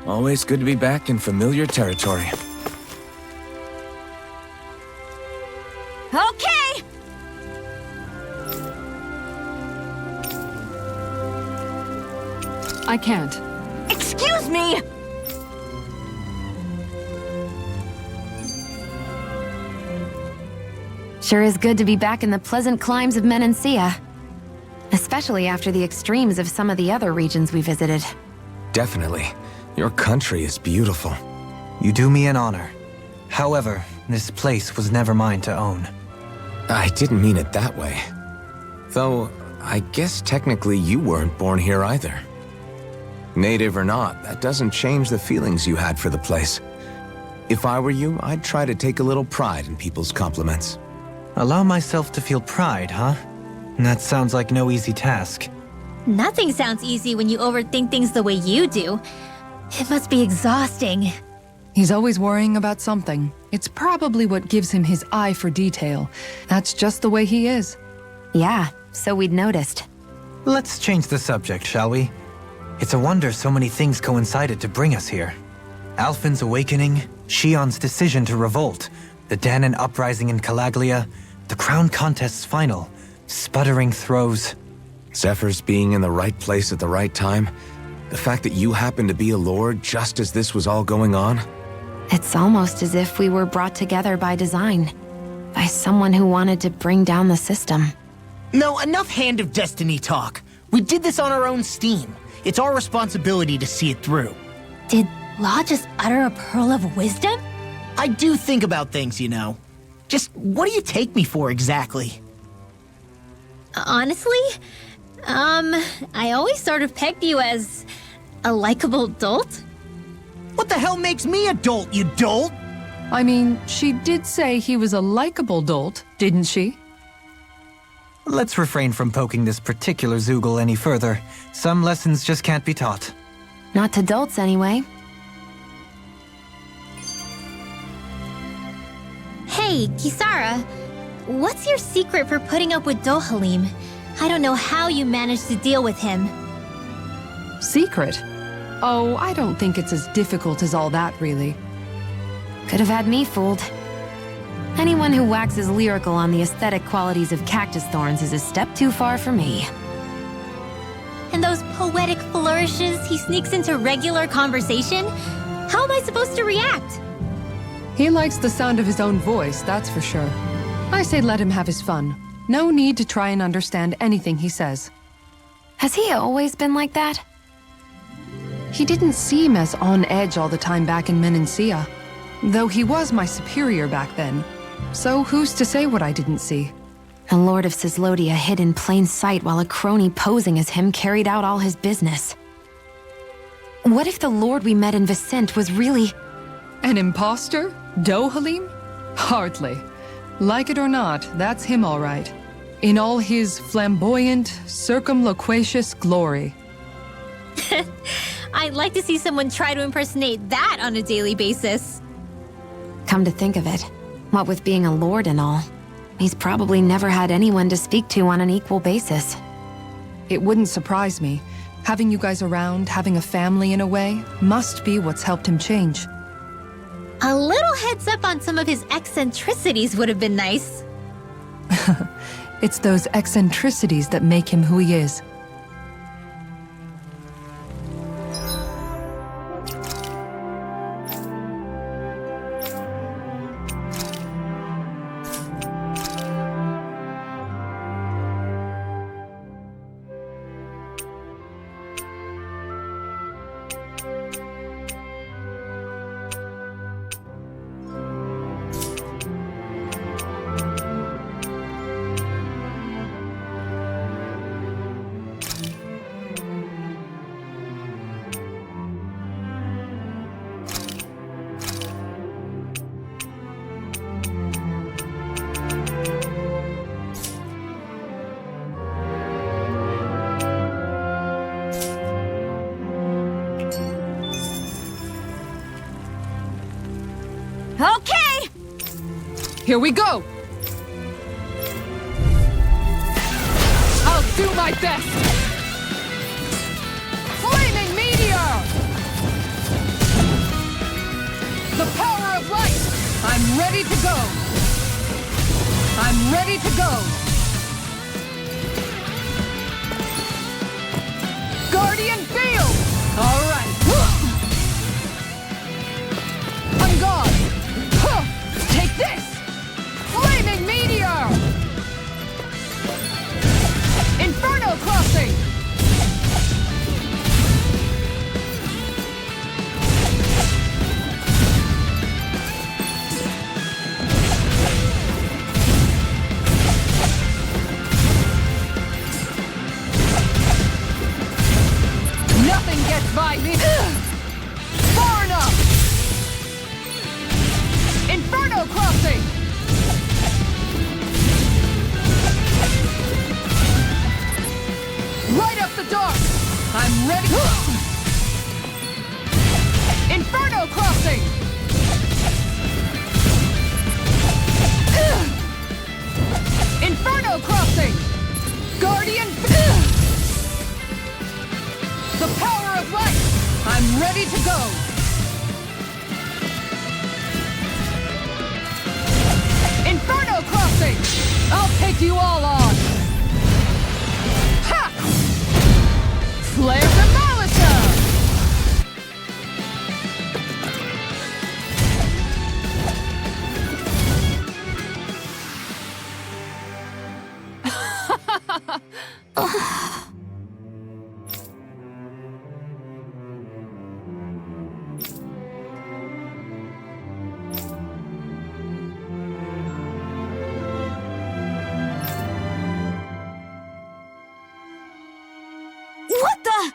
Always good to be back in familiar territory. Okay! I can't. Excuse me! Sure is good to be back in the pleasant climes of Menancia. Especially after the extremes of some of the other regions we visited. Definitely. Your country is beautiful. You do me an honor. However, this place was never mine to own. I didn't mean it that way. Though, I guess technically you weren't born here either. Native or not, that doesn't change the feelings you had for the place. If I were you, I'd try to take a little pride in people's compliments. Allow myself to feel pride, huh? That sounds like no easy task. Nothing sounds easy when you overthink things the way you do. It must be exhausting. He's always worrying about something. It's probably what gives him his eye for detail. That's just the way he is. Yeah, so we'd noticed. Let's change the subject, shall we? It's a wonder so many things coincided to bring us here. Alphen's awakening, Shion's decision to revolt, the Danon uprising in Calaglia, the Crown Contest's final, sputtering throws. Zephyr's being in the right place at the right time, the fact that you happened to be a lord just as this was all going on. It's almost as if we were brought together by design. By someone who wanted to bring down the system. No, enough Hand of Destiny talk. We did this on our own steam. It's our responsibility to see it through. Did Law just utter a pearl of wisdom? I do think about things, you know. Just what do you take me for exactly? Honestly, I always sort of pegged you as a likable dolt. What the hell makes me a dolt, you dolt? I mean, she did say he was a likable dolt, didn't she? Let's refrain from poking this particular Zoogle any further. Some lessons just can't be taught. Not to dolts, anyway. Hey, Kisara, what's your secret for putting up with Dohalim? I don't know how you managed to deal with him. Secret? Oh, I don't think it's as difficult as all that, really. Could have had me fooled. Anyone who waxes lyrical on the aesthetic qualities of cactus thorns is a step too far for me. And those poetic flourishes he sneaks into regular conversation? How am I supposed to react? He likes the sound of his own voice, that's for sure. I say let him have his fun. No need to try and understand anything he says. Has he always been like that? He didn't seem as on edge all the time back in Menancia. Though he was my superior back then. So who's to say what I didn't see? A lord of Cislodia hid in plain sight while a crony posing as him carried out all his business. What if the lord we met in Vicente was really... An imposter? Dohalim? Hardly. Like it or not, that's him all right. In all his flamboyant, circumloquacious glory. I'd like to see someone try to impersonate that on a daily basis. Come to think of it, what with being a lord and all, he's probably never had anyone to speak to on an equal basis. It wouldn't surprise me. Having you guys around, having a family in a way, must be what's helped him change. A little heads up on some of his eccentricities would have been nice. It's those eccentricities that make him who he is. Okay! Here we go! I'll do my best! Flaming meteor! ready to go. I'm ready to go. Guardian field. All right. On guard. Take this. Flaming meteor. Inferno crossing. Nothing gets by me. Far enough. Inferno crossing. Right up the dark. I'm ready. Inferno crossing. Inferno crossing. Guardian. The power of light! I'm ready to go! Inferno crossing! I'll take you all on! Ha! Flare Demolisher! What the?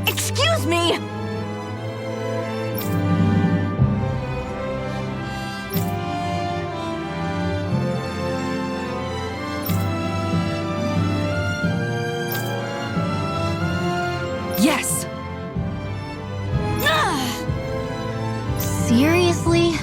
Excuse me! Yes! Seriously?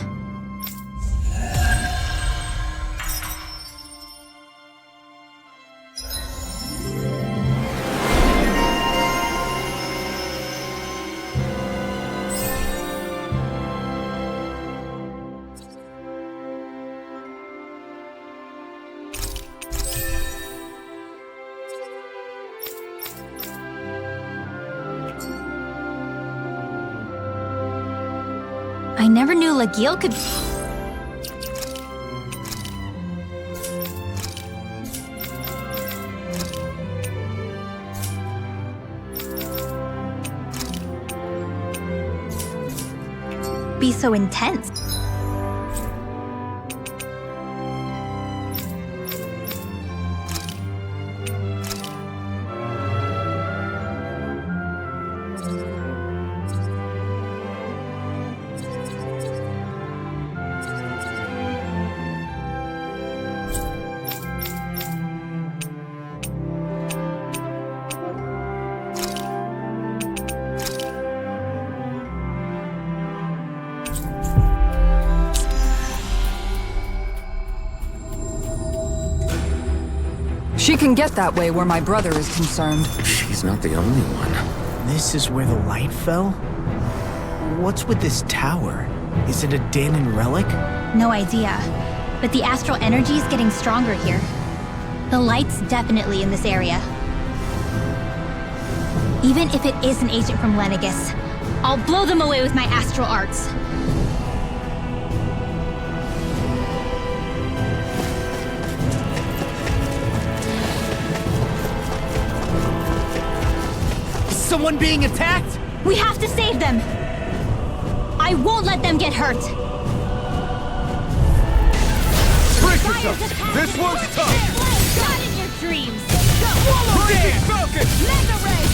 I never knew Lagiel could... be so intense. She can get that way where my brother is concerned. She's not the only one. This is where the light fell? What's with this tower? Is it a Danon relic? No idea. But the astral energy is getting stronger here. The light's definitely in this area. Even if it is an agent from Lenegus, I'll blow them away with my astral arts. Is someone being attacked? We have to save them! I won't let them get hurt! Brace yourself! This one's tough! Not in your dreams! Rising Falcon! Mega Ray!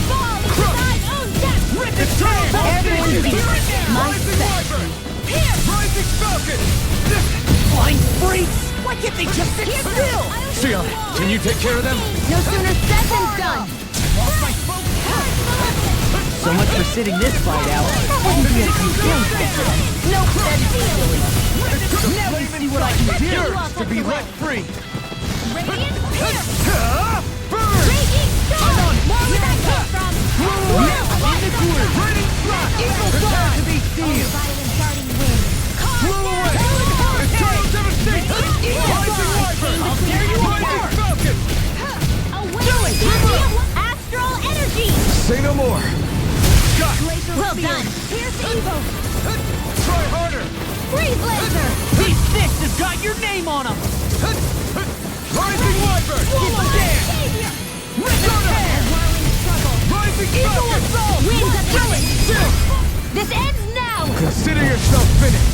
Fall into thy own death! Eternal Everyone Voltage! be my Rising Wyvern! Here! Rising Falcon! Blind freaks! Why can't they just sit still? Sion, can you take care of them? No sooner said than done! So much for sitting this fight out. That wouldn't be a complete victory. Nope, that is silly. Now you see what I can do. To be let free. Radiant Spear! Burn! Raging Storm! Where would that come from? In the corner. Raining Flash. Prepare to be seen. Violent darting wind. Blow away. Eternal devastation. Rising Wyvern. I'll tear you Rising apart. Falcon. Away! Astral energy! Say no more. Got. Well done! Here's Evo! Try harder. Freeze Laser! These fists have got your name on them. Rising Wyvern. Savior! Whirling struggle! Rising Falcon. Winds of Helen! This ends now! Consider yourself finished.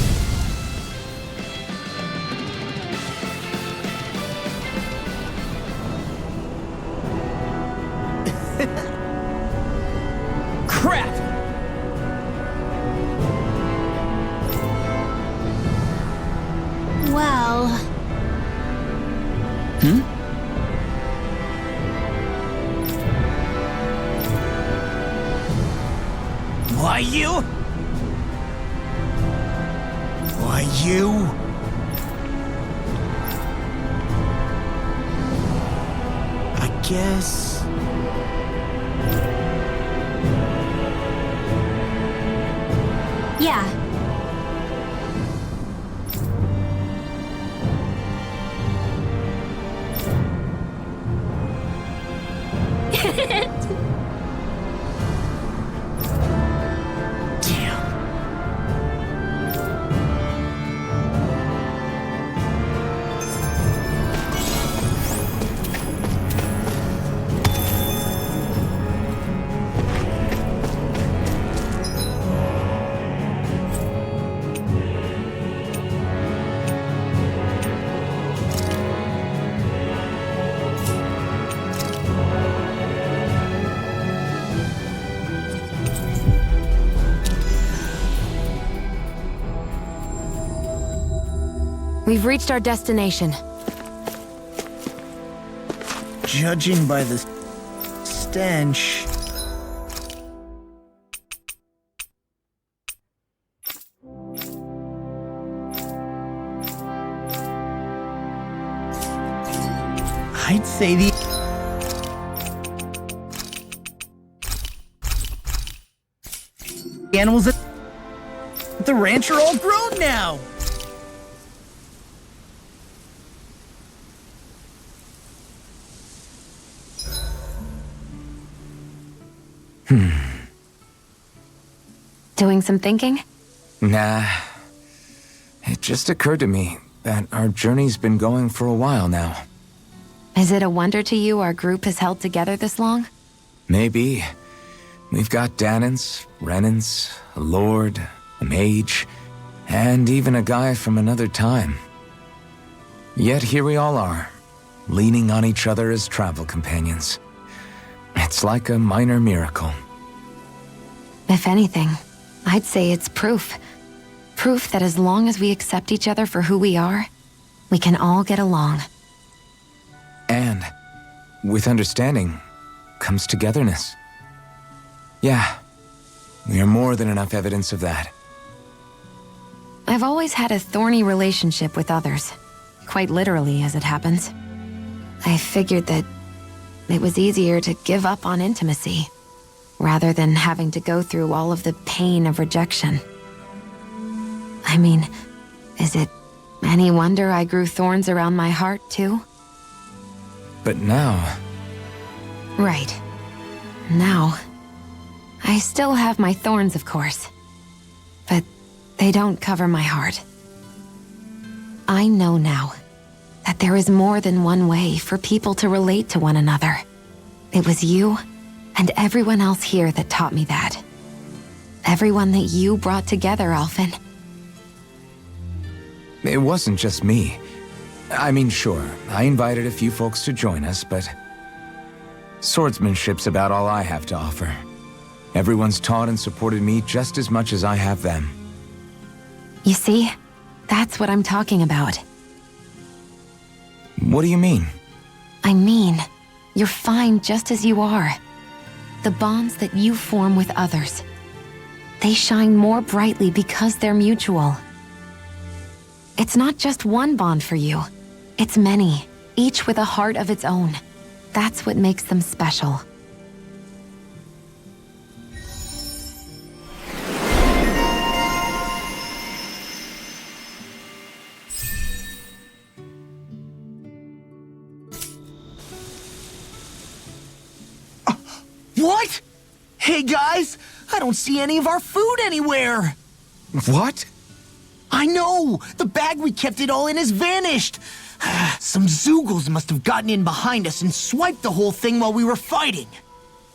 Crap! Well... Why you? Why you? I guess... Yeah. Damn. We've reached our destination. Judging by the stench... I'd say the animals at the ranch are all grown now. Doing some thinking? Nah. It just occurred to me that our journey's been going for a while now. Is it a wonder to you our group has held together this long? Maybe. We've got Danans, Renans, a lord, a mage, and even a guy from another time. Yet here we all are, leaning on each other as travel companions. It's like a minor miracle. If anything, I'd say it's proof. Proof that as long as we accept each other for who we are, we can all get along. And with understanding comes togetherness. Yeah, we are more than enough evidence of that. I've always had a thorny relationship with others. Quite literally, as it happens. I figured that it was easier to give up on intimacy, rather than having to go through all of the pain of rejection. I mean, is it any wonder I grew thorns around my heart, too? But now, Right. Now, I still have my thorns, of course. But they don't cover my heart. I know now that there is more than one way for people to relate to one another. It was you and everyone else here that taught me that. Everyone that you brought together, Alphen. it wasn't just me. I mean, sure, I invited a few folks to join us, but swordsmanship's about all I have to offer. Everyone's taught and supported me just as much as I have them. You see, that's what I'm talking about. What do you mean? I mean, you're fine just as you are. the bonds that you form with others. They shine more brightly because they're mutual. It's not just one bond for you. It's many, each with a heart of its own. That's what makes them special. What? Hey guys, I don't see any of our food anywhere. What? I know! The bag we kept it all in has vanished! Some Zoogles must have gotten in behind us and swiped the whole thing while we were fighting.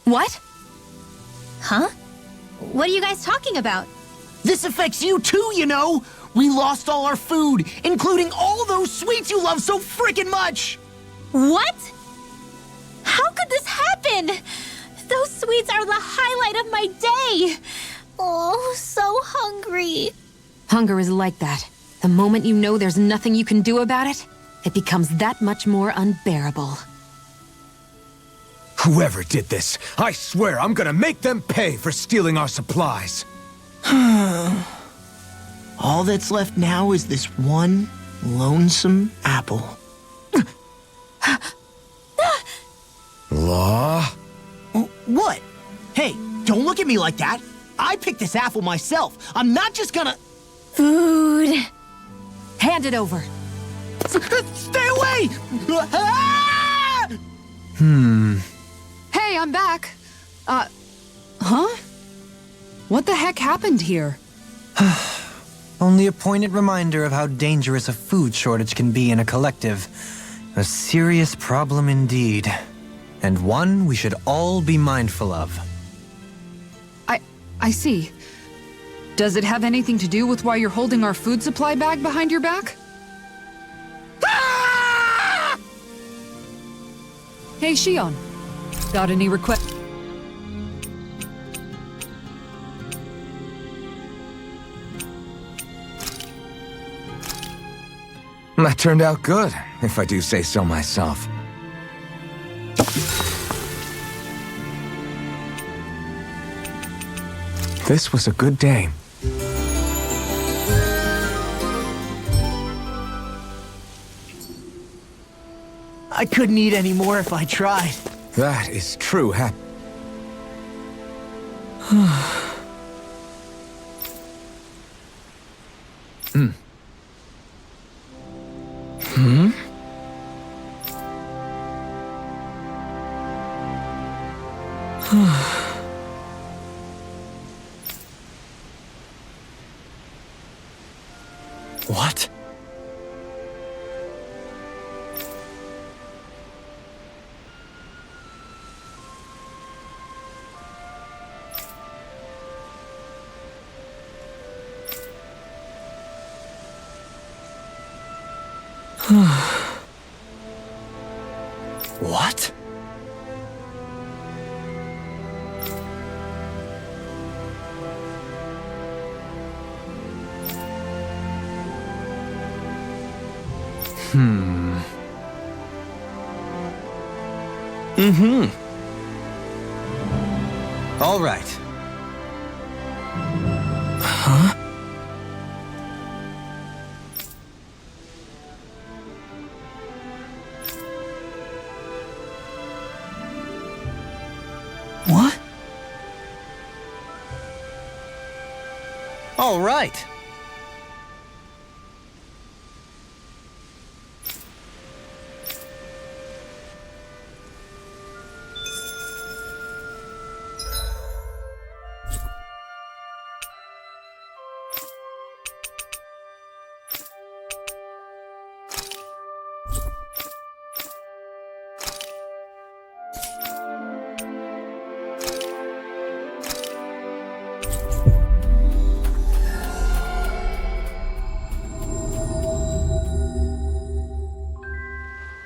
What? Huh? What are you guys talking about? This affects you too, you know! We lost all our food, including all those sweets you love so frickin' much! What? How could this happen? Those sweets are the highlight of my day! Oh, so hungry. Hunger is like that. The moment you know there's nothing you can do about it, it becomes that much more unbearable. Whoever did this, I swear I'm gonna make them pay for stealing our supplies. All that's left now is this one lonesome apple. Law? What? Hey, don't look at me like that. I picked this apple myself. I'm not just gonna... Food. Hand it over. Stay away! Ah! Hey, I'm back. Huh? What the heck happened here? Only a poignant reminder of how dangerous a food shortage can be in a collective. A serious problem indeed. And one we should all be mindful of. I see. Does it have anything to do with why you're holding our food supply bag behind your back? Ah! Hey, Shion. Got any requests? That turned out good, if I do say so myself. This was a good day. I couldn't eat any more if I tried. That is true What? What? All right. What? All right.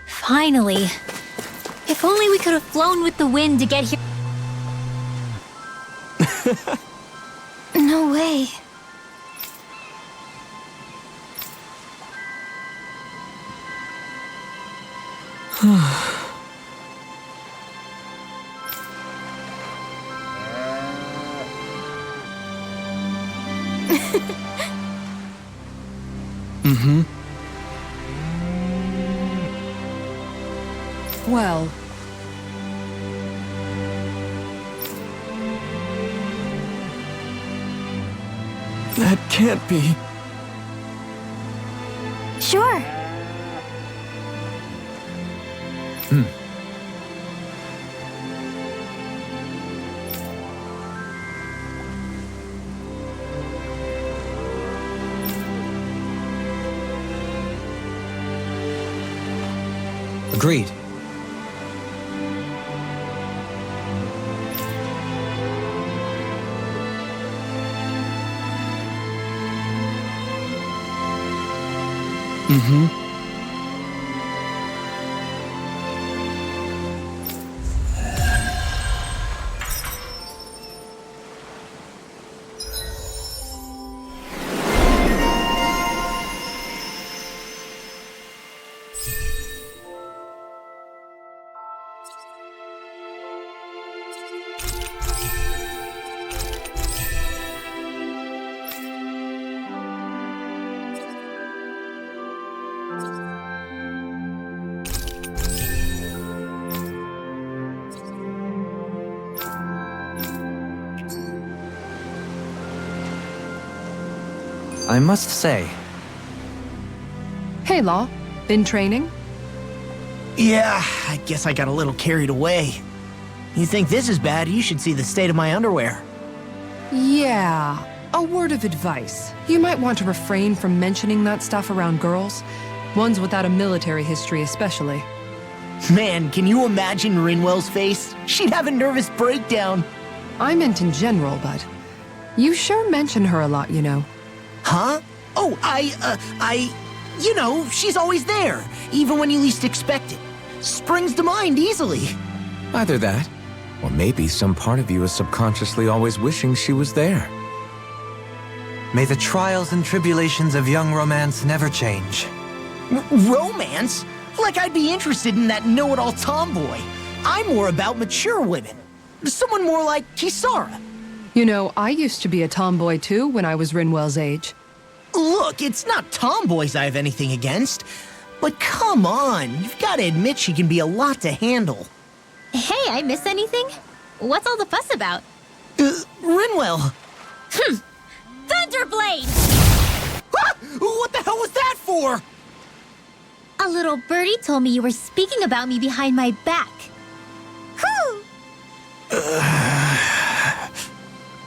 Finally. If only we could have flown with the wind to get here. No way. well. That can't be. Sure. Agreed. I must say, Hey, Law. Been training? Yeah, I guess I got a little carried away. You think this is bad, you should see the state of my underwear. Yeah. A word of advice. You might want to refrain from mentioning that stuff around girls. Ones without a military history especially. Man, can you imagine Rinwell's face? She'd have a nervous breakdown. I meant in general, but you sure mention her a lot, you know. Huh? Oh, you know, she's always there, even when you least expect it. Springs to mind easily. Either that, or maybe some part of you is subconsciously always wishing she was there. may the trials and tribulations of young romance never change. Romance? Like I'd be interested in that know-it-all tomboy. I'm more about mature women. Someone more like Kisara. You know, I used to be a tomboy too when I was Rinwell's age. Look, it's not tomboys I have anything against. But come on, you've got to admit she can be a lot to handle. Hey, I miss anything? What's all the fuss about? Rinwell. Thunderblade! Ah! What the hell was that for? A little birdie told me you were speaking about me behind my back. Whew!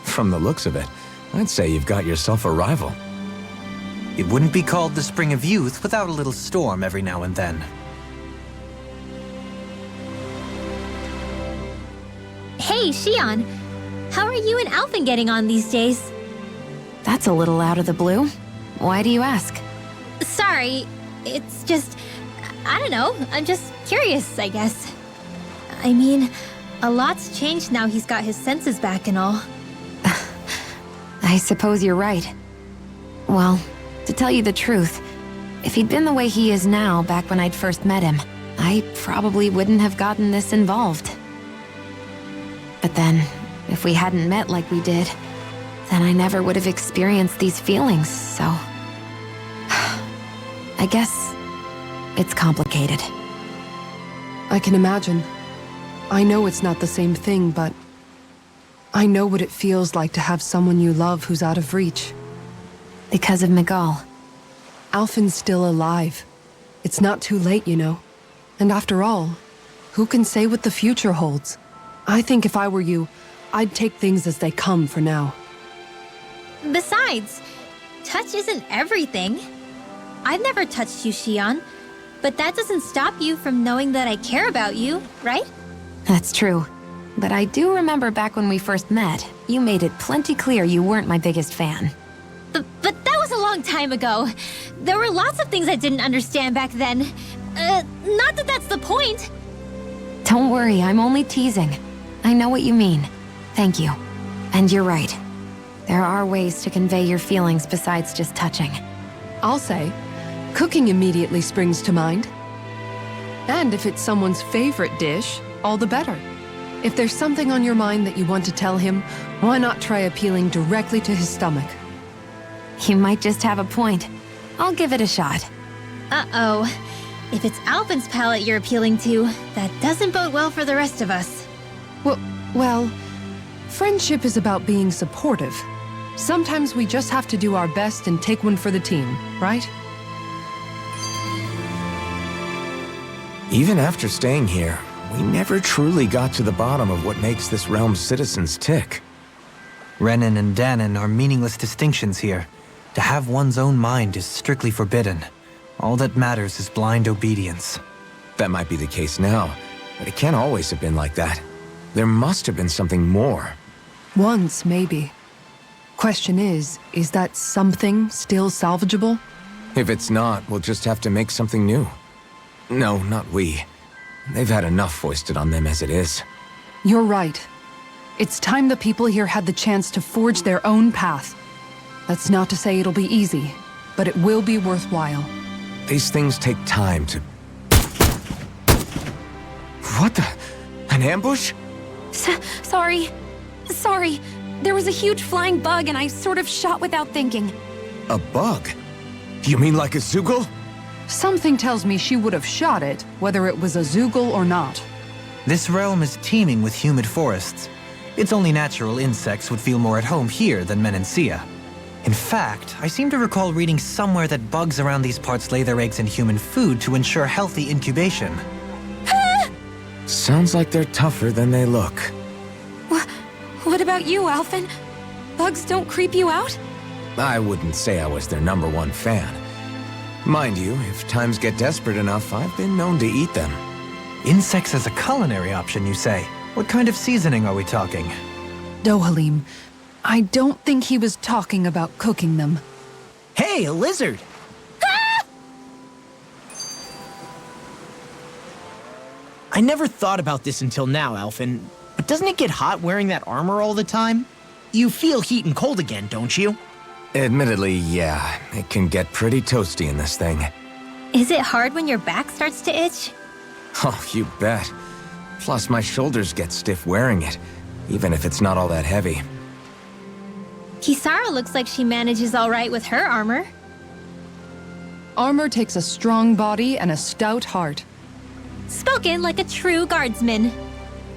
From the looks of it, I'd say you've got yourself a rival. It wouldn't be called the spring of youth without a little storm every now and then. Hey, Shion. How are you and Alphen getting on these days? That's a little out of the blue. Why do you ask? Sorry, it's just... I don't know, I'm just curious, I guess. I mean, a lot's changed now he's got his senses back and all. I suppose you're right. Well, to tell you the truth, if he'd been the way he is now back when I'd first met him, I probably wouldn't have gotten this involved. But then, if we hadn't met like we did, then I never would have experienced these feelings, so... I guess it's complicated. I can imagine. I know it's not the same thing, but I know what it feels like to have someone you love who's out of reach. Because of Miguel. Alphen's still alive. It's not too late, you know. And after all, who can say what the future holds? I think if I were you, I'd take things as they come for now. Besides, touch isn't everything. I've never touched you, Shion, but that doesn't stop you from knowing that I care about you, right? That's true. But I do remember back when we first met, you made it plenty clear you weren't my biggest fan. But that was a long time ago. There were lots of things I didn't understand back then. Not that that's the point. Don't worry, I'm only teasing. I know what you mean. Thank you. And you're right. There are ways to convey your feelings besides just touching. I'll say, cooking immediately springs to mind. And if it's someone's favorite dish, all the better. If there's something on your mind that you want to tell him, why not try appealing directly to his stomach? You might just have a point. I'll give it a shot. Uh-oh. If it's Alvin's palate you're appealing to, that doesn't bode well for the rest of us. Well, friendship is about being supportive. Sometimes we just have to do our best and take one for the team, right? Even after staying here, we never truly got to the bottom of what makes this realm's citizens tick. Renan and Danon are meaningless distinctions here. To have one's own mind is strictly forbidden. All that matters is blind obedience. That might be the case now, but it can't always have been like that. There must have been something more. Once, maybe. Question is that something still salvageable? If it's not, we'll just have to make something new. No, not we. They've had enough foisted on them as it is. You're right. It's time the people here had the chance to forge their own path. That's not to say it'll be easy, but it will be worthwhile. These things take time to... What the... An ambush? Sorry. There was a huge flying bug and I sort of shot without thinking. A bug? You mean like a Zoogle? Something tells me she would have shot it, whether it was a Zoogle or not. This realm is teeming with humid forests. It's only natural insects would feel more at home here than Menancia. In fact, I seem to recall reading somewhere that bugs around these parts lay their eggs in human food to ensure healthy incubation. Sounds like they're tougher than they look. What about you, Alvin? Bugs don't creep you out? I wouldn't say I was their #1 fan. Mind you, if times get desperate enough, I've been known to eat them. Insects as a culinary option, you say? What kind of seasoning are we talking? Dohalim, I don't think he was talking about cooking them. Hey, a lizard! I never thought about this until now, Alphen, but doesn't it get hot wearing that armor all the time? You feel heat and cold again, don't you? Admittedly, yeah, it can get pretty toasty in this thing. Is it hard when your back starts to itch? Oh, you bet. Plus, my shoulders get stiff wearing it, even if it's not all that heavy. Kisara looks like she manages all right with her armor. Armor takes a strong body and a stout heart. Spoken like a true guardsman.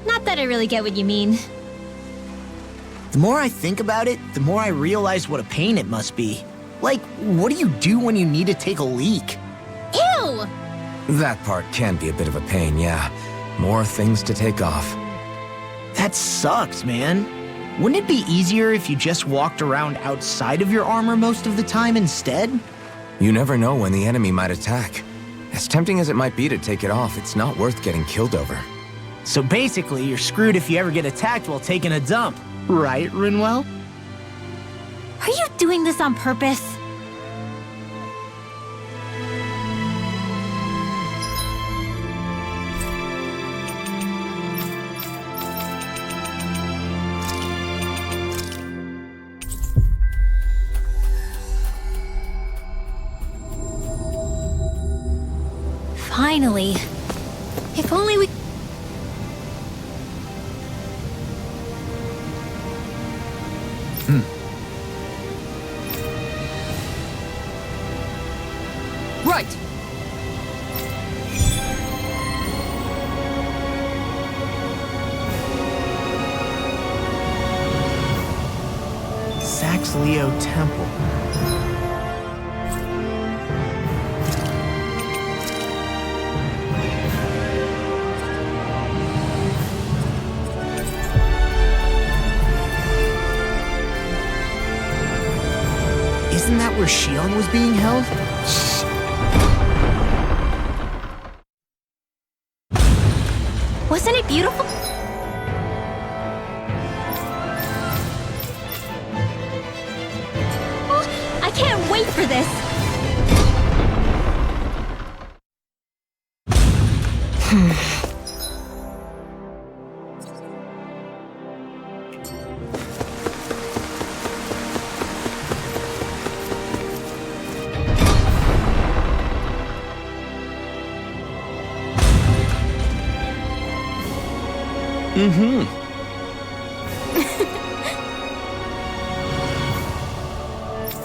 Not that I really get what you mean. The more I think about it, the more I realize what a pain it must be. Like, what do you do when you need to take a leak? Ew! That part can be a bit of a pain, yeah. More things to take off. That sucks, man. Wouldn't it be easier if you just walked around outside of your armor most of the time instead? You never know when the enemy might attack. As tempting as it might be to take it off, it's not worth getting killed over. So basically, you're screwed if you ever get attacked while taking a dump. Right, Rinwell? Are you doing this on purpose? Finally. If only we... Right! Saxleo Temple. Isn't that where Shion was being held? Wasn't it beautiful? Oh, I can't wait for this!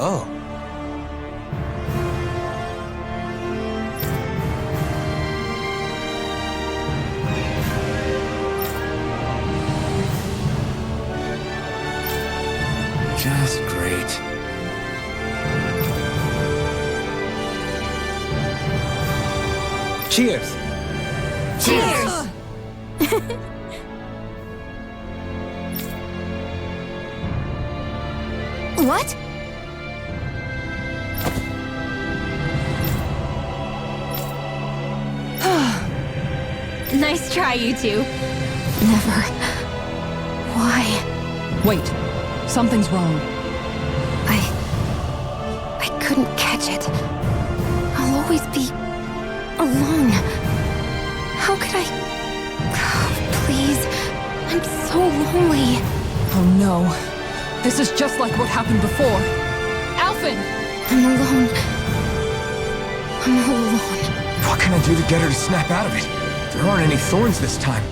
Oh. Cheers! Cheers! What? Nice try, you two. Never. Why? Wait. Something's wrong. I couldn't catch it. I'll always be alone. How could I? Oh, please. I'm so lonely. Oh no. This is just like what happened before. Alphen! I'm alone. I'm all alone. What can I do to get her to snap out of it? There aren't any thorns this time.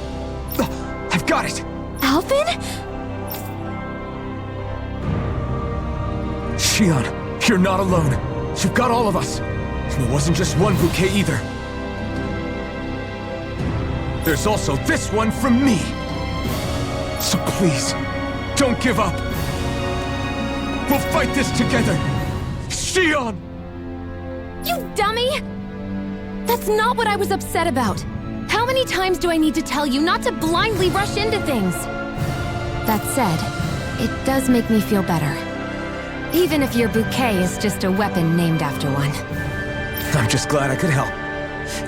I've got it! Alphen? Shion, you're not alone. You've got all of us. And it wasn't just one bouquet either. There's also this one from me. So please, don't give up. We'll fight this together. Shion! You dummy! That's not what I was upset about. How many times do I need to tell you not to blindly rush into things? That said, it does make me feel better. Even if your bouquet is just a weapon named after one. I'm just glad I could help.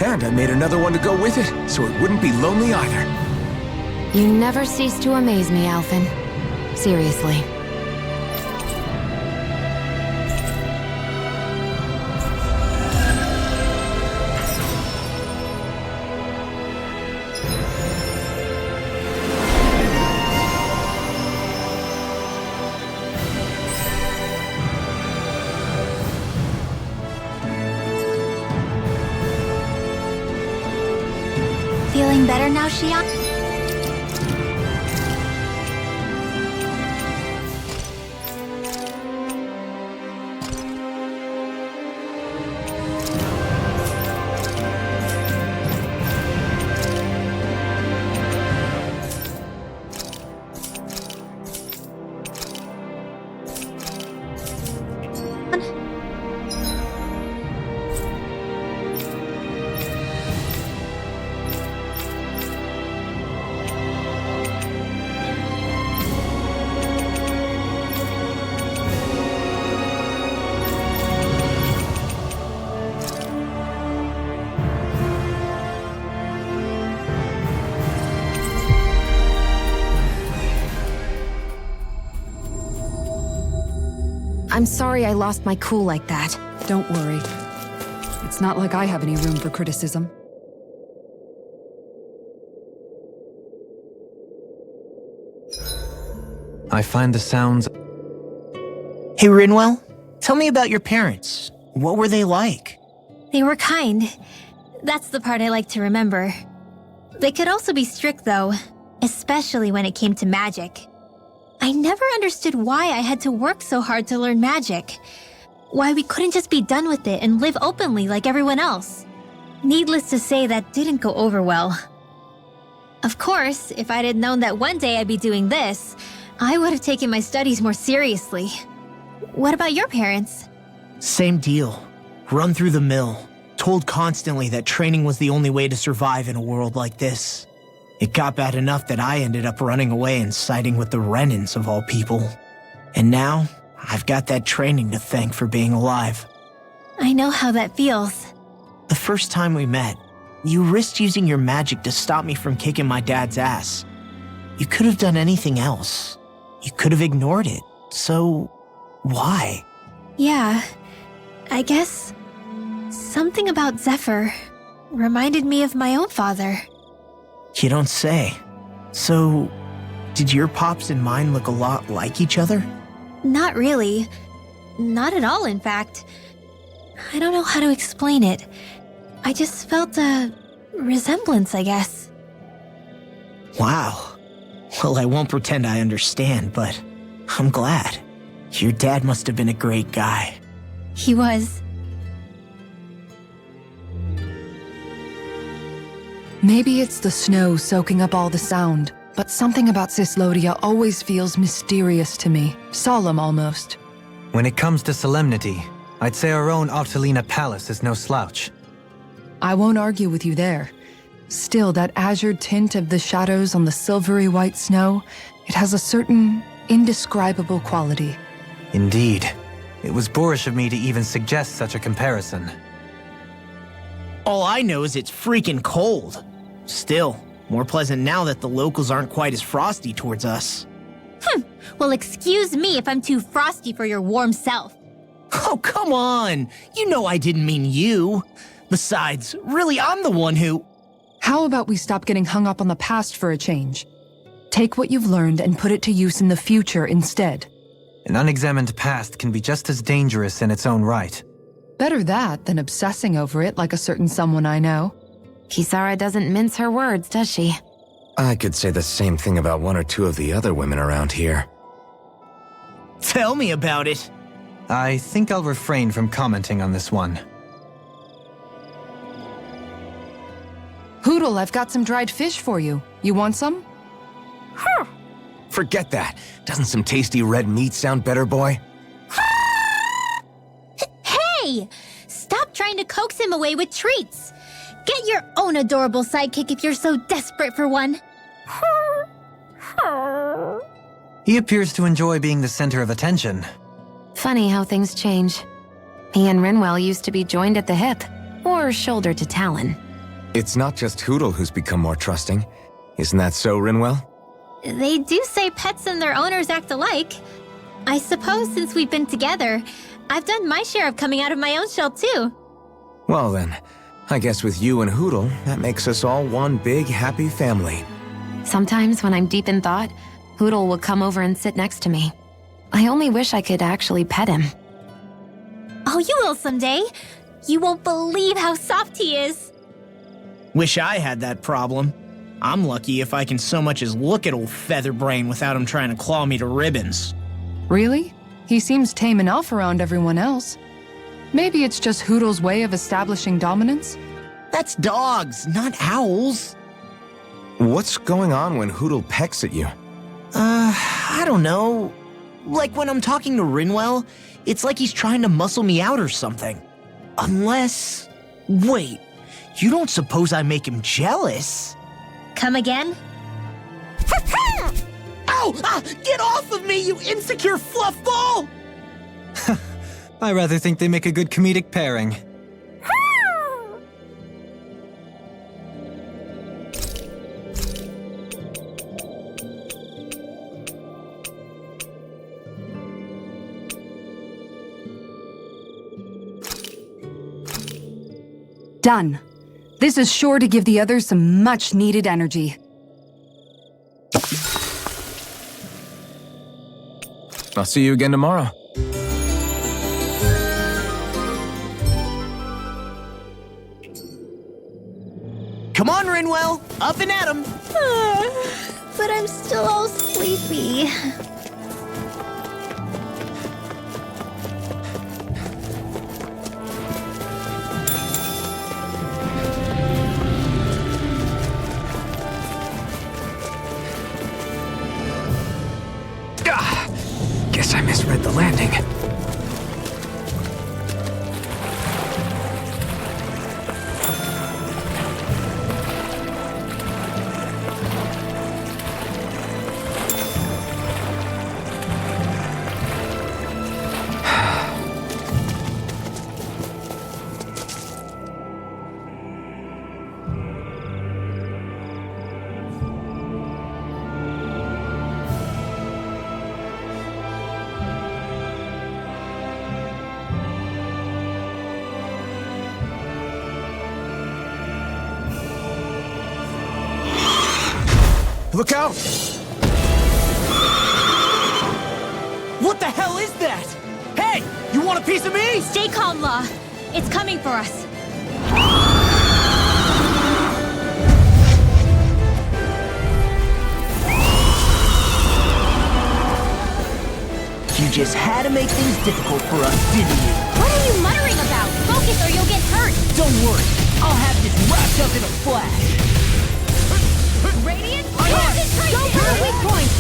And I made another one to go with it, so it wouldn't be lonely either. You never cease to amaze me, Alphen. Seriously. Feeling better now, Shion? I'm sorry I lost my cool like that. Don't worry. It's not like I have any room for criticism. I find the sounds... Hey, Rinwell, tell me about your parents. What were they like? They were kind. That's the part I like to remember. They could also be strict, though, especially when it came to magic. I never understood why I had to work so hard to learn magic. Why we couldn't just be done with it and live openly like everyone else. Needless to say, that didn't go over well. Of course, if I'd had known that one day I'd be doing this, I would have taken my studies more seriously. What about your parents? Same deal. Run through the mill. Told constantly that training was the only way to survive in a world like this. It got bad enough that I ended up running away and siding with the Renans of all people. And now, I've got that training to thank for being alive. I know how that feels. The first time we met, you risked using your magic to stop me from kicking my dad's ass. You could have done anything else. You could have ignored it. So, why? Yeah, I guess something about Zephyr reminded me of my own father. You don't say. So, did your pops and mine look a lot like each other? Not really. Not at all, in fact. I don't know how to explain it. I just felt a resemblance, I guess. Wow. Well, I won't pretend I understand, but I'm glad. Your dad must have been a great guy. He was. Maybe it's the snow soaking up all the sound, but something about Cislodia always feels mysterious to me, solemn almost. When it comes to solemnity, I'd say our own Octalina Palace is no slouch. I won't argue with you there. Still, that azure tint of the shadows on the silvery white snow, it has a certain indescribable quality. Indeed. It was boorish of me to even suggest such a comparison. All I know is it's freaking cold. Still, more pleasant now that the locals aren't quite as frosty towards us. Well, excuse me if I'm too frosty for your warm self. Oh, come on! You know I didn't mean you. Besides, really, I'm the one who... How about we stop getting hung up on the past for a change? Take what you've learned and put it to use in the future instead. An unexamined past can be just as dangerous in its own right. Better that than obsessing over it like a certain someone I know. Kisara doesn't mince her words, does she? I could say the same thing about one or two of the other women around here. Tell me about it. I think I'll refrain from commenting on this one. Hoodle, I've got some dried fish for you. You want some? Forget that. Doesn't some tasty red meat sound better, boy? Hey! Stop trying to coax him away with treats. Get your own adorable sidekick if you're so desperate for one. He appears to enjoy being the center of attention. Funny how things change. He and Rinwell used to be joined at the hip, or shoulder to talon. It's not just Hoodle who's become more trusting. Isn't that so, Rinwell? They do say pets and their owners act alike. I suppose since we've been together, I've done my share of coming out of my own shell too. Well then, I guess with you and Hoodle, that makes us all one big happy family. Sometimes when I'm deep in thought, Hoodle will come over and sit next to me. I only wish I could actually pet him. Oh, you will someday. You won't believe how soft he is. Wish I had that problem. I'm lucky if I can so much as look at old Featherbrain without him trying to claw me to ribbons. Really? He seems tame enough around everyone else. Maybe it's just Hoodle's way of establishing dominance? That's dogs, not owls. What's going on when Hoodle pecks at you? I don't know. Like when I'm talking to Rinwell, it's like he's trying to muscle me out or something. Unless... Wait, you don't suppose I make him jealous? Come again? Ow! Get off of me, you insecure fluff ball! I rather think they make a good comedic pairing. Done. This is sure to give the others some much-needed energy. I'll see you again tomorrow. Come on, Rinwell! Up and at 'em! But I'm still all sleepy. Guess I misread the landing. Look out! What the hell is that? Hey! You want a piece of me? Stay calm, Law. It's coming for us. You just had to make things difficult for us, didn't you? What are you muttering about? Focus or you'll get hurt. Don't worry. I'll have this wrapped up in a flash. Radiant, concentrate! Go for the weak point!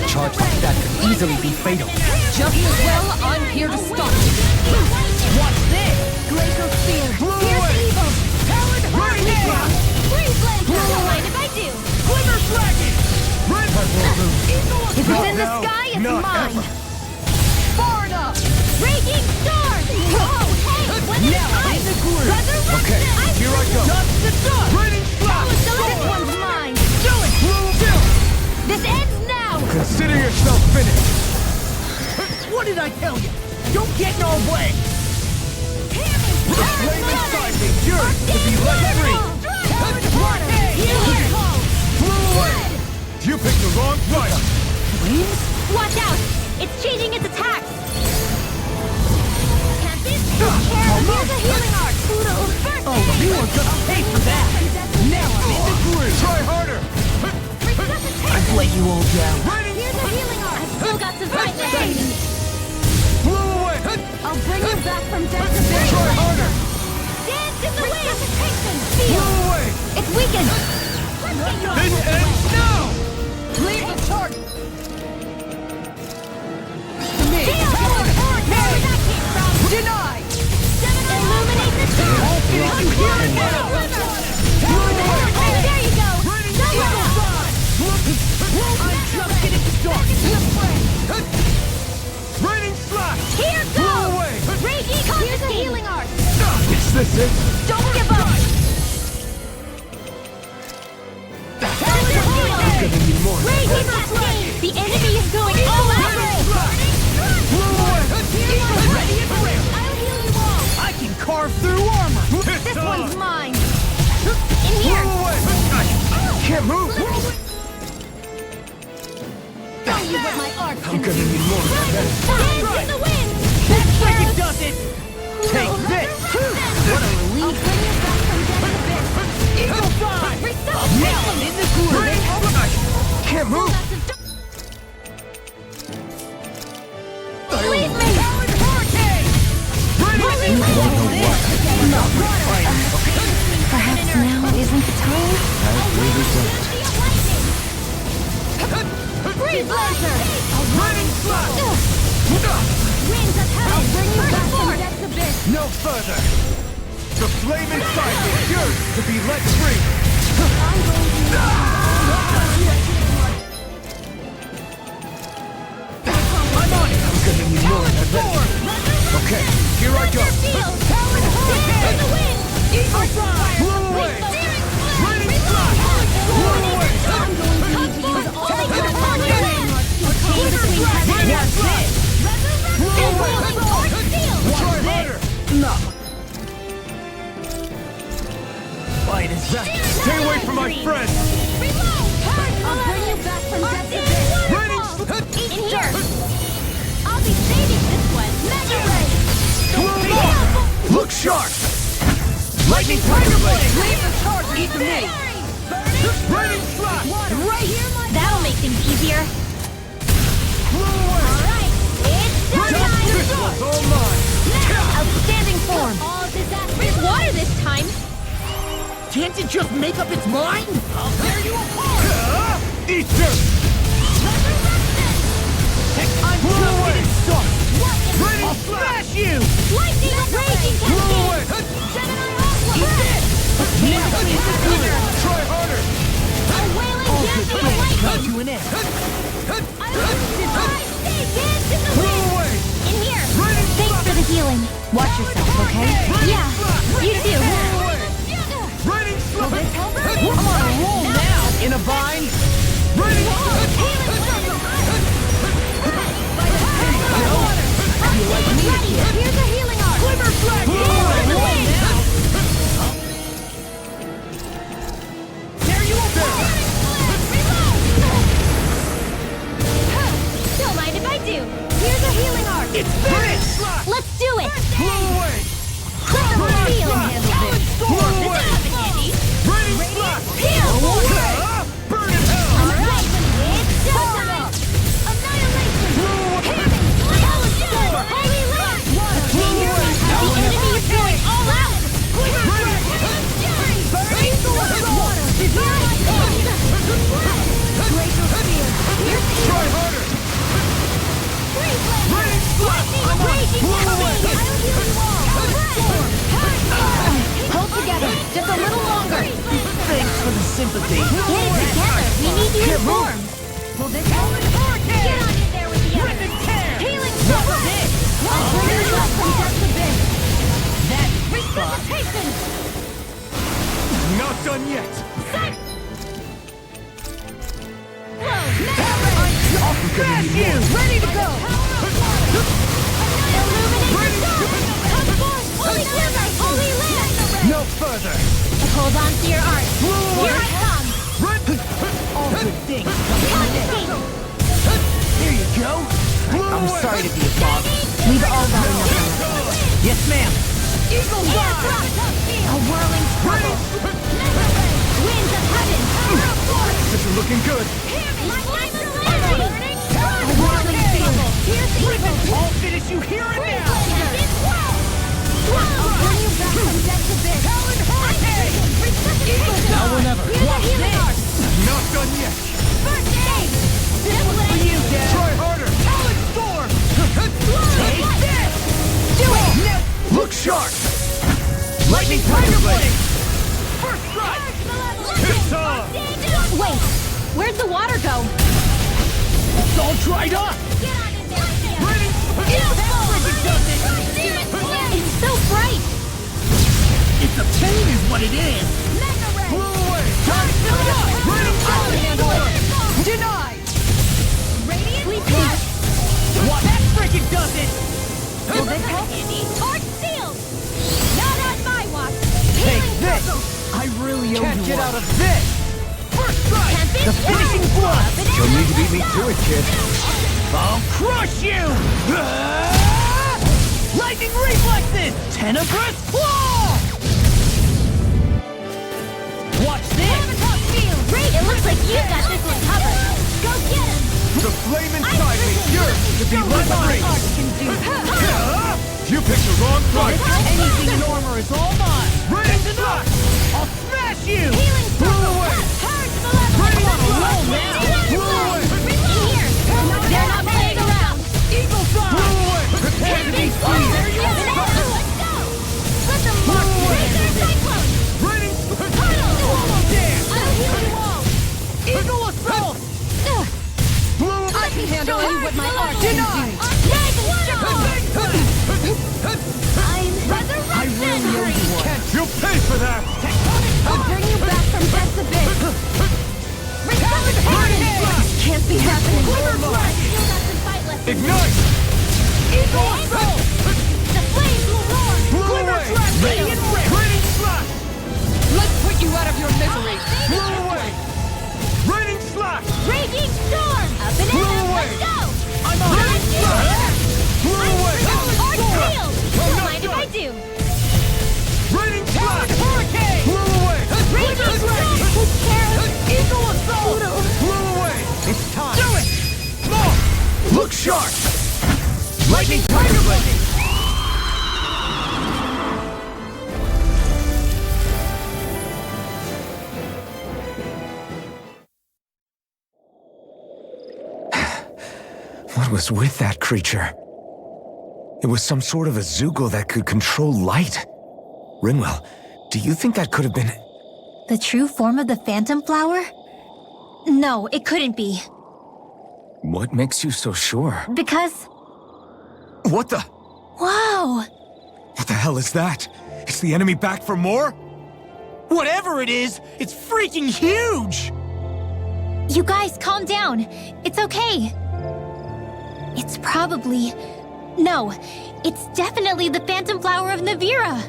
A charge like that could easily be fatal. Just as well, I'm here to stop you. Watch this! Glacial Spear. Blew away! I go. Dust to dust. Raining flash. This one's mine. Chill. This ends now. Consider yourself finished. What did I tell you? Don't get in our way. The flame inside me yearns to be let free. Flew away. You picked the wrong fight. Watch out! It's changing its attacks. Here's a healing arc. Oh, you are gonna pay for that. Now I'm in the groove. Try harder. I've let you all down. Here's a healing arc. I've still got some fight left. Flew away. I'll bring you back from death to very Try harder. Dance in the wind. Flew away. It's weakened. This ends now. Leave the target. Denied. Illuminate the sky. I'll finish you here and now. There you go. I'm just getting started. Raining slash. Here Flew goes. away. Raging. Here's a healing arc. Is this it? Don't give up. Gonna need more. Raging cascade. The enemy is going all out. Flew away. Ready and real. I'll heal you all. I can carve through armor. This one's mine. In here. Flew away. Can't move. Don't use what my arc I'm gonna need more than that. Dance in the wind. Looks like it does it. Take this. What a relief. I'll bring you back from death to bit. Eagle fly. Now I'm in the groove. Can't move. Leave me. Perhaps now isn't the time? I really don't. Breathe laser. Running slash. Winds of heaven. I'll bring you back from death to bit. No further. The flame inside me yearns to be let free. I'm on it. I'm gonna need more than that. Okay, here I go. Dance in the wind. Eagle fly. Flew away. Running slash. Flew away. I'm going to need to use all of your power. Chain between heaven and earth. Flew away. Try harder. No. Fight is that. Stay away from my friend. I'll bring you back from death to bit. Running. In here. I'll be saving this one. Mega Ray. Look sharp. Lightning tiger blade. Leave the charge to me. Raining slash. Right here, that'll make things easier. Flew away. Alright, it's time. This one's all mine. Outstanding form. There's water this time. Can't it just make up its mind? I'll tear you apart. Eat dirt. I'm just getting started. Ready to smash you. Lightning raging Flew cascade. away. Eat this. Try harder. A wailing dance of lightning. To an end. Dance in the Flew wind. away. In here. Ready. Thanks for the healing. Watch yourself, okay? Yeah. You too. Raining slash. I'm on a roll now. In a bind. Raining Here's a healing arc. Quiver flag. Dance in the wind. There you are. Don't mind if I do. Here's a healing arc. It's finished. Let's do it. Flew away. Clip of the field. Flew away. Raining slash. Burn in hell. Alright, it's showtime. Annihilation. Holy land. The enemy is going all out. Try harder. Raining slash. Hold together, just a little longer. Thanks for the sympathy. Get it together. We need to Can't move. inform. Well, this get on in there with the others. Healing support. I'll bring you up from death to bit. That's resuscitation. done yet! Smash you! Ready to go! No further! Hold on to your art. Here I come. All good things come to an end. There you go. I'm sorry to be a bother. We've all got enough. Yes, ma'am. Eagle Ride! A whirling struggle. Winds of heaven. This is looking good. A whirling struggle. I'll finish you here and now. I'll bring you back from death to this. Talon Hurricane! Now or never. Watch this! Not done yet. First aid. For you, Dad. Try harder. Talon Storm! Take this! Do it! Look sharp! Lightning Tiger Blade! First strike! It's on! Wait, where'd the water go? It's all dried up! Ready? It's so bright. It's a pain is what it is! Blew away! Time to fill it up! Ready? Denied! What? That frickin' does it! Will this help? Torch sealed. Not on my watch. Take this! I really owe Can't you get one. out of this! First strike! The finishing blow! You'll need to beat me to it, kid. I'll crush you! Lightning reflexes! Tenebrous claw! Watch this! It looks like you got this one covered. Go get him. The flame inside me yearns to be let free! You picked the wrong fight! Anything in armor is all mine! Ready to knock! I'll smash you! Healing Blew circle. away! Turn to the left. Ready to Roll roll now. Blew away! Here. They're not playing around. Eagle Side! Blew away! Prepare to be free! There you go. Let's go. Let them Blew march. away! Cyclone. Ready? Tunnel. Almost there! I'll heal you all. Eagle Assault! Blew away! I can handle you with my art. Denied! I'm resurrection. I really owe you one. You'll pay for that! I'll bring you back from death to this. Can't be happening. Ignite! Eagle Assault! The flames will roar. Blew away! Radiant Ring! Raining Slash! Let's put you out of your misery. Blew away! Raining Slash! Raging storm. Up and Blew in. away. Let's go. I'm on Raging it! Slash! Blew away! Art Storm! shield. I'm Don't not mind if I done. do. Raining Slash! Hurricane! Blew away! Raging storm. Who cares? Eagle Assault! Blew away! It's time! Do it! More! Look sharp! Lightning Tiger Blade! What was with that creature? It was some sort of a Zoogle that could control light. Rinwell, do you think that could have been... The true form of the phantom flower? No, it couldn't be. What makes you so sure? Because... What the... Whoa! What the hell is that? Is the enemy back for more? Whatever it is, it's freaking huge! You guys, calm down. It's okay. It's probably... No, it's definitely the phantom flower of Navira.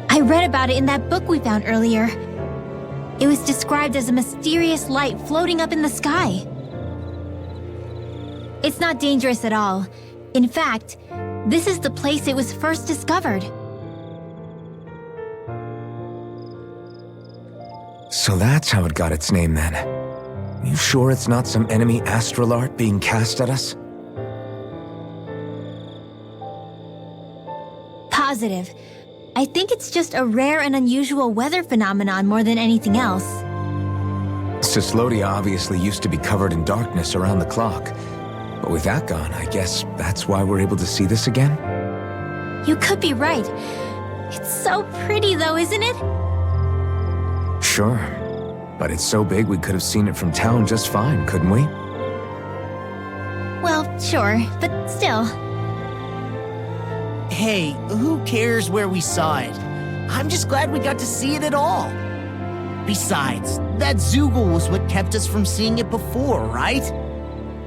I read about it in that book we found earlier. It was described as a mysterious light floating up in the sky. It's not dangerous at all. In fact, this is the place it was first discovered. So that's how it got its name then. You sure it's not some enemy astral art being cast at us? Positive. I think it's just a rare and unusual weather phenomenon more than anything else. Cislodia obviously used to be covered in darkness around the clock. But with that gone, I guess that's why we're able to see this again? You could be right. It's so pretty though, isn't it? Sure. But it's so big we could have seen it from town just fine, couldn't we? Well, sure, but still. Hey, who cares where we saw it? I'm just glad we got to see it at all. Besides, that Zoogle was what kept us from seeing it before, right?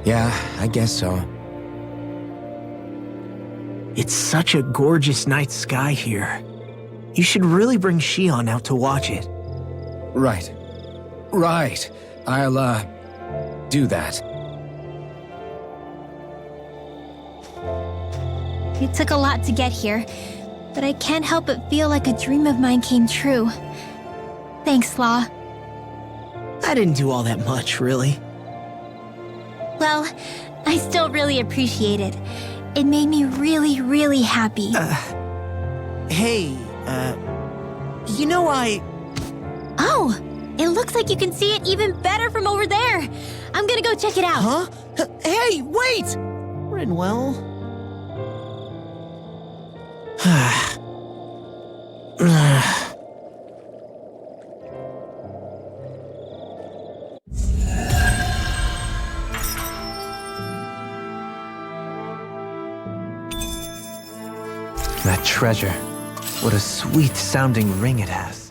Yeah, I guess so. It's such a gorgeous night sky here. You should really bring Shion out to watch it. Right. I'll, do that. It took a lot to get here, but I can't help but feel like a dream of mine came true. Thanks, Law. I didn't do all that much, really. Well, I still really appreciate it. It made me really, really happy. Hey, you know Oh, it looks like you can see it even better from over there. I'm gonna go check it out. Huh? Hey, wait! Rinwell? That treasure. What a sweet-sounding ring it has.